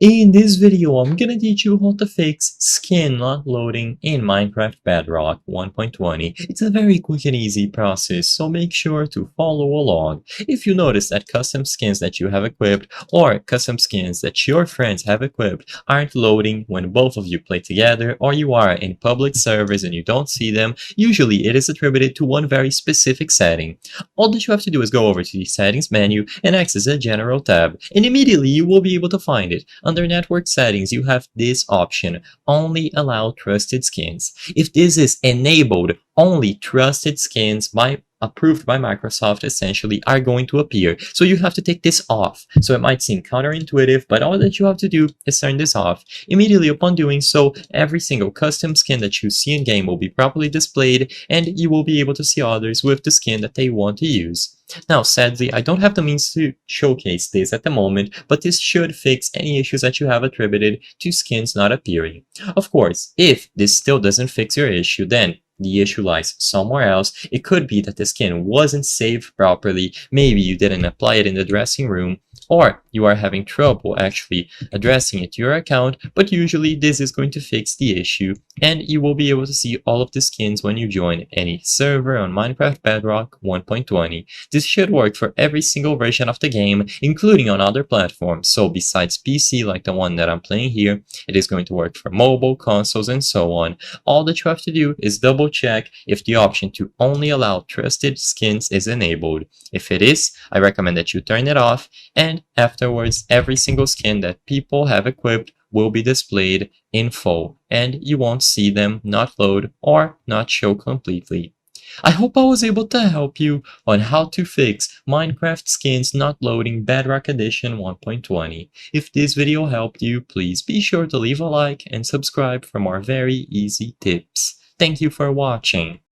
In this video, I'm gonna teach you how to fix skin not loading in Minecraft Bedrock 1.20. It's a very quick and easy process, so make sure to follow along. If you notice that custom skins that you have equipped or custom skins that your friends have equipped aren't loading when both of you play together, or you are in public servers and you don't see them, usually it is attributed to one very specific setting. All that you have to do is go over to the settings menu and access the general tab, and immediately you will be able to find it. Under network settings, you have this option, only allow trusted skins. If this is enabled, only trusted skins approved by Microsoft essentially are going to appear. So you have to take this off. So it might seem counterintuitive, but all that you have to do is turn this off. Immediately upon doing so, every single custom skin that you see in game will be properly displayed, and you will be able to see others with the skin that they want to use. Now, sadly, I don't have the means to showcase this at the moment, but this should fix any issues that you have attributed to skins not appearing. Of course, if this still doesn't fix your issue, then the issue lies somewhere else. It could be that the skin wasn't saved properly, maybe you didn't apply it in the dressing room, or you are having trouble actually addressing it to your account, but usually this is going to fix the issue, and you will be able to see all of the skins when you join any server on Minecraft Bedrock 1.20. This should work for every single version of the game, including on other platforms, so besides PC like the one that I'm playing here, it is going to work for mobile, consoles, and so on. All that you have to do is double check if the option to only allow trusted skins is enabled. If it is, I recommend that you turn it off, and afterwards every single skin that people have equipped will be displayed in full, and you won't see them not load or not show completely. I hope I was able to help you on how to fix Minecraft skins not loading Bedrock Edition 1.20. If this video helped you, please be sure to leave a like and subscribe for more very easy tips. Thank you for watching.